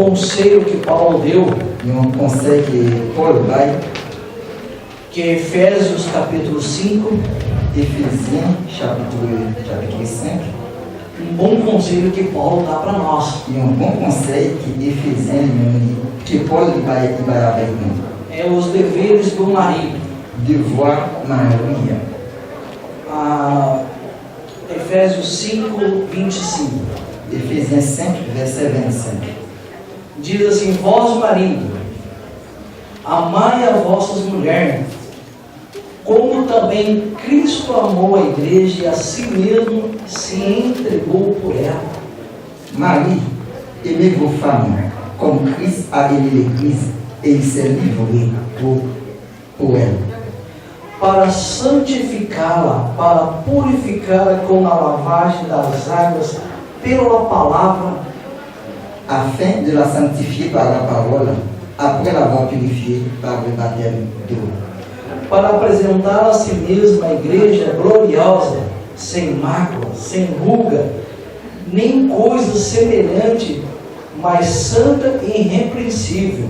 conselho que Paulo deu, e um conselho que Paulo dá, que é Efésios capítulo 5, Efésiens chapitre 5, um bom conselho que Paulo dá para nós. e um bom conselho que Efésiens que Paulo vai avec nous. É os deveres do marido. Devoir Maria. Efésios 5, 25. Efésiens 5, verset 25. Diz assim: vós, marido, amai a vossas mulheres, como também Cristo amou a igreja e a si mesmo se entregou por ela. Marie, aimez vos femmes, comme Christ a aimé l'Église et il s'est livré pour elle. Para santificá-la, para purificá-la com a lavagem das águas pela palavra, Afin de la sanctifier par la parole, après l'avoir purifiée par le baptême d'eau. para apresentar a si mesma a igreja gloriosa, sem mácula, sem ruga, nem coisa semelhante, mas santa e irrepreensível.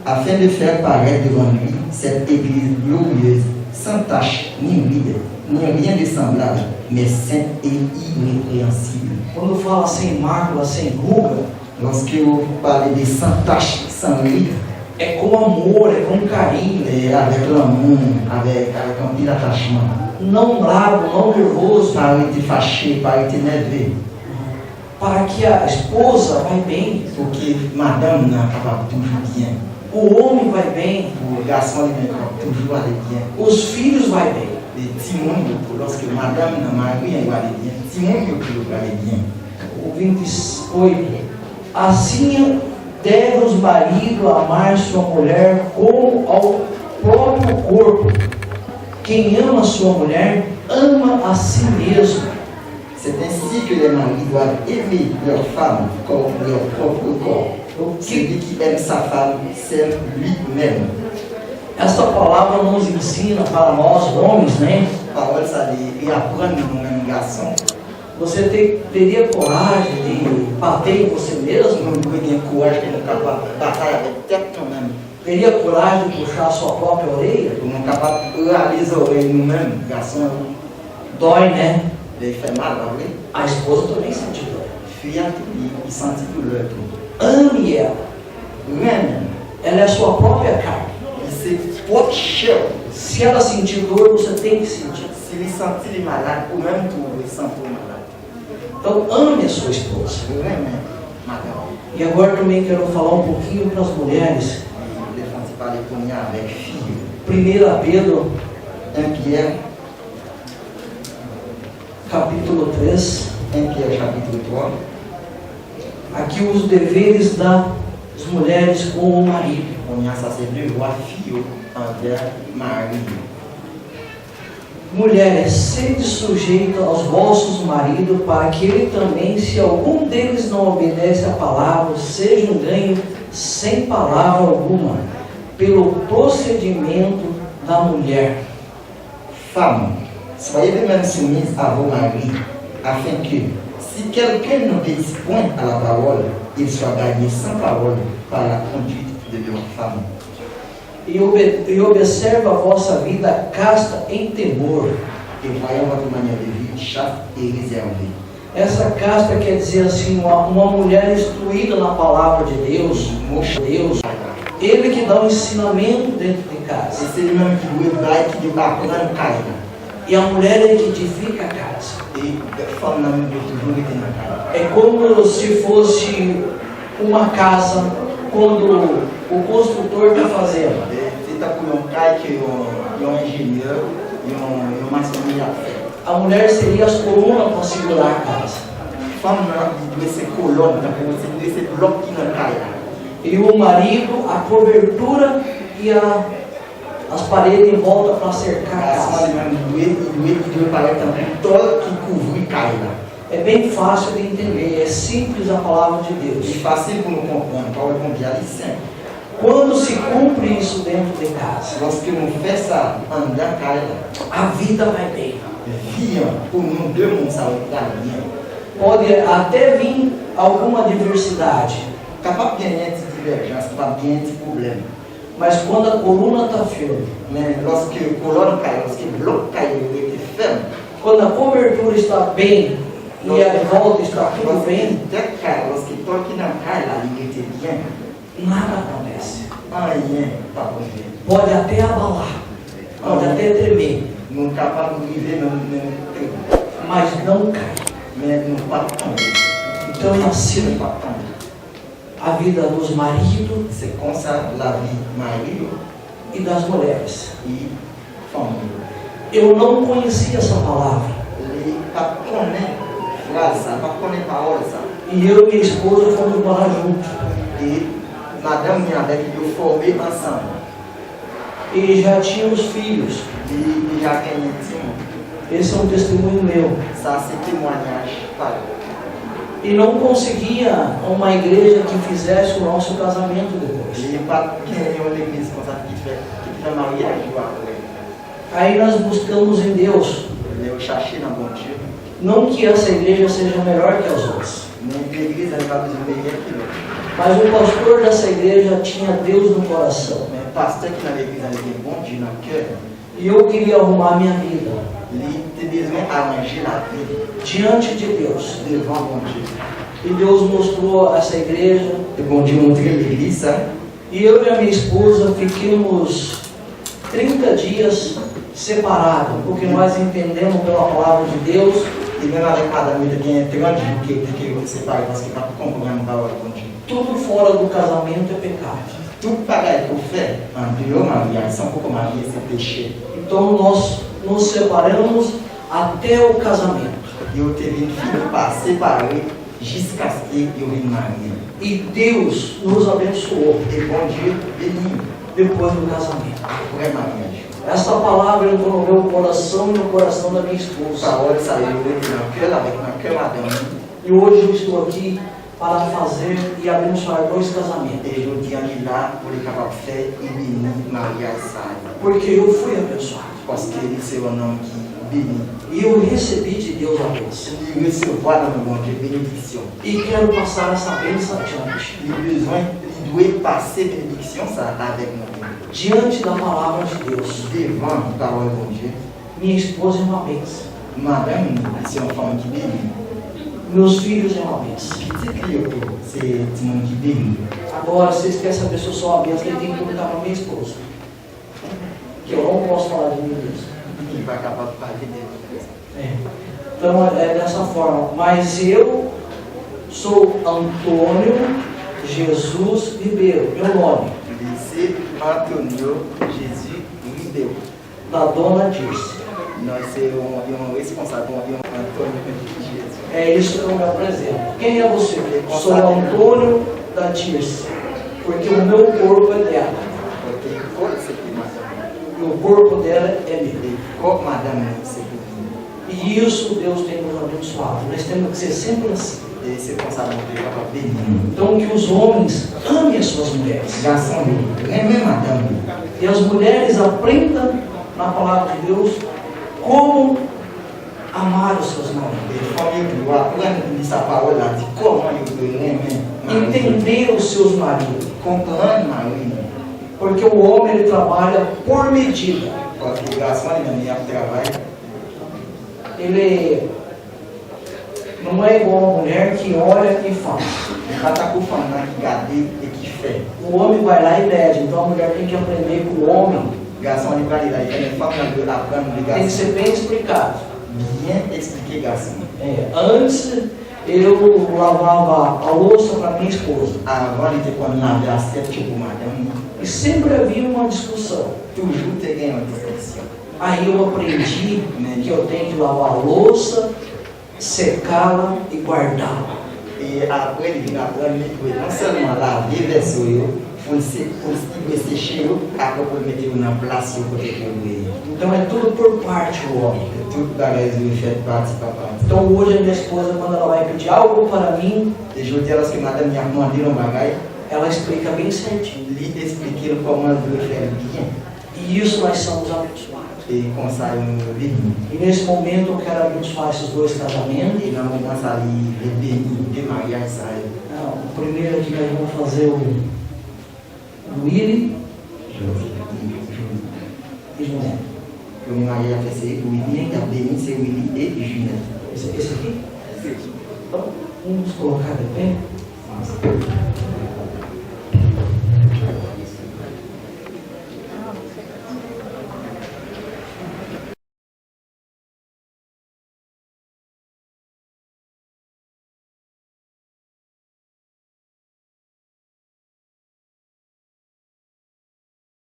Afin de faire paraître devant lui cette Église glorieuse, sans tache, ni ride, ni rien de semblable, mais sainte et irrépréhensible. Quando fala sem mácula, sem ruga, Lorsque vous parlez de sans tache, sans ride, é com amor, é com carinho, avec l'amour, avec un petit attachement, não bravo, não nervoso, pas été fâché, pas été énervé, para que a esposa vai bem, pour que madame n'a capable toujours bien, o homem vai bem, pour le garçon lui toujours aller bien. os filhos vai bem. Et Timon, lorsque madame n'a marié, elle va aller bien. Timon, il va aller bien. O 28. Assim deve os maridos amar sua mulher como ao próprio corpo. Quem ama sua mulher, ama a si mesmo. C'est ainsi que les maris doivent aimer leur femme comme leur propre corps. Celui qui aime sa femme, c'est lui-même. Essa palavra nos ensina para nós, homens, né? A parole, ça dit, et apprendre nous-mêmes, garçons. Você teria coragem de bater em você mesmo? Nous devons avoir courage pour nous capables de batailler avec tête nous-mêmes. Teria coragem de puxar a sua própria orelha? Pour nous capables de râler les oreilles nous-mêmes, garçons. Dói, né? Il fait mal, pas vrai? A esposa também sente dor. Fille, il sentit douleur. Ame ela. Même, Ela é a sua própria carne. c'est votre chair. Se ela sentir dor, você tem que sentir. Si il sentit malade, ou même pour le sentir malade. Então, ame a sua esposa. Vraiment, madame. E agora também quero falar um pouquinho para as mulheres. Je vais parler pour nous avec fille. 1 Pedro, 1 Pierre, capítulo 3. 1 Pierre chapitre 3. Aqui os deveres das mulheres com o marido. On a ça c'est devoir fille envers mari. Mulheres, sede sujeitas aos vossos maridos, para que ele também, se algum deles não obedece à palavra, seja um ganho sem palavra alguma, pelo procedimento da mulher. Femmes, soyez vous-même soumises à vos maris, afin que, si quelqu'un n'obéit point à la parole, il soit gagné sans parole par la conduite de leur femme. E observa a vossa vida casta em temor. Et voyons votre manière de vivre chaste et réservée. Essa casta quer dizer assim, uma mulher instruída na palavra de Deus, Deus, ele que dá o ensinamento dentro de casa. Et c'est lui-même qui doit bailler, qui doit apprendre casa. E a mulher é que edifica a casa. Et la femme n'a même pas toujours été dans la casa. É como se fosse uma casa quando o construtor está fazendo. C'est pour un cas qui est un ingénieur, un maçonnier à faire. A mulher seria as colunas para segurar a casa. Femme doit ser colonne, doit ser bloc qui n'a pas. E o marido, a cobertura e as paredes em volta para cercar a casa. Il doit paraître un tol qui couvre la casa. É bem fácil de entender, é simples a palavra de C'est Deus. facile pour nous comprendre, par le Dieu est simple. Quando se cumpre isso dentro de casa, Lorsque nous faisons ça en dans casa, a vida vai bem. vie pour nous deux, ça va bien. Pode até vir alguma adversidade, capable de gagner une divergence, capable de gagner un problème. Mas quando a coluna está firme, Mais lorsque le colonne caille, lorsque le bloc caille est ferme, quando a cobertura está bem e a volta está tudo bem, lorsque le toit qui n'a caille, la ligne était bien, nada acontece. rien pas bouger. Pode até abalar, pode até tremer, Nous sommes capables de vivre même mas não cai. mais nous ne pas tomber. Então é Nous assim ne pas tomber. a vida dos maridos C'est comme ça la vie mari e das mulheres. et famille. Eu não conhecia essa palavra. Les pas connaît phrase ça, pas connaît parole ça. E eu e minha esposa fomos morar juntos. Et madame vient avec nous former ensemble. E já tínhamos filhos. Et il a gagné Timon. Esse é um testemunho meu. Ça c'est témoignage par E não conseguia uma igreja que fizesse o nosso casamento depois. il n'y a pas une église comme ça qui fait mariage après. Aí nós buscamos em Deus. Eu chercher dans bon Dieu. Não que essa igreja seja melhor que as outras, Mais l'église elle pas besoin de meilleur que l'autre. mas o pastor dessa igreja tinha Deus no coração. Mais pasteur qui dans l'église elle a bon Dieu dans le cœur. E eu queria arrumar a minha vida Il a besoin d'arranger la vie diante de Deus. devant bon Dieu. E Deus mostrou essa igreja. Et bon Dieu montrer l'église ça. E eu e a minha esposa fiquemos 30 dias separados, porque nós entendemos pela palavra de Deus Et même avec madame, il y a 30 jours qui est séparé parce qu'il n'a pas compris la parole de bon Dieu. tudo fora do casamento é pecado. Tout pareil qu'on fait en dehors mariage, sans pour marier, c'est péché. Então nós nos separamos até o casamento. Et on teve une fille pas séparée jusqu'à ce qu'il y ait une mariée. E Deus nos abençoou Et bon Dieu bénit depois do casamento. le vrai mariage. Essa palavra entrou no meu coração e no coração da minha esposa. Parole, ça est dans le cœur avec mon cœur madame. E hoje eu estou aqui para fazer e abençoar 2 casamentos. Et je dis à lui là pour les capables de faire et bénir mariage ça. Porque eu fui abençoado. Parce que c'est un homme qui bénit. E eu recebi de Deus a bênção. Il recevoir dans le bon Dieu bénédiction. E quero passar essa bênção adiante. Il a besoin, il doit passer bénédiction ça avec nous. Diante da palavra de Deus. Devant la parole de bon Dieu. Minha esposa é uma bênção. Madame, c'est un femme qui bénit. Meus filhos é uma bênção. Petit Cléopo, c'est un monde qui bénit. Agora, se vocês querem saber se eu sou uma bênção, ele tem que perguntar para minha esposa. Que eu não posso falar de mim mesmo. Il va capable de parler de É. Então é dessa forma. Mas eu sou Antônio Jesus Ribeiro, meu nome, lycée Antonio Jésus Ribeiro. da dona Dirce. Nós somos um responsável, Antônio Jesus. É isso que eu me apresento. Quem é você? Sou Antônio da Dirce, porque o meu corpo é dela Porque como você tem madame? e o corpo dela é meu. Como madame você tem? E isso Deus tem nos abençoado. Nós temos que ser sempre assim. Et c'est pour ça que nous devons bénir. Então que os homens amem as suas mulheres. Garçon, aimez madame. E as mulheres aprendam na palavra de Deus como amar os seus maridos. Et famille doit apprendre sa parole là, comment il doit aimer. Entender os seus maridos. Comprendre Marie. Porque o homem ele trabalha por medida. Parce que le garçon, il a un travail. Ele não é igual a uma mulher que olha e faz. Il va pas comprendre qui garde et qui fait. O homem vai lá e mede. Então a mulher tem que aprender com o homem. Le garçon, il va là, il y a une femme qui doit apprendre le Tem que garçon. ser bem explicado. Bien expliquer garçon. Antes eu lavava a louça para minha esposa. Avant, il était comme laver assiette pour madame. E sempre havia uma discussão. Toujours, tu as une discussion. Aí eu aprendi que eu tenho que lavar a louça, secá-la e guardá-la. Et après, il vient apprendre non seulement laver les soyaux, il faut sécher, après pour mettre dans place pour les. Então é tudo por parte do homem. Toute bagage est faite partie par partie. Então hoje a minha esposa, quando ela vai pedir algo para mim, Et je dis lorsque madame m'a demandé un bagage, ela explica bem certinho. lui expliquer comment elle doit faire bien. E isso nós somos abençoados. Et comme ça, nous bénit. E nesse momento eu quero abençoar esses 2 casamentos. Et dans le moment, ça, il est béni, de mariage, ça. o primeiro aqui nós vamos fazer o Willy e Júnior. O meu marido vai fazer o William, a Denise, o Willy e Júnior. Esse aqui? Então, vamos colocar de pé.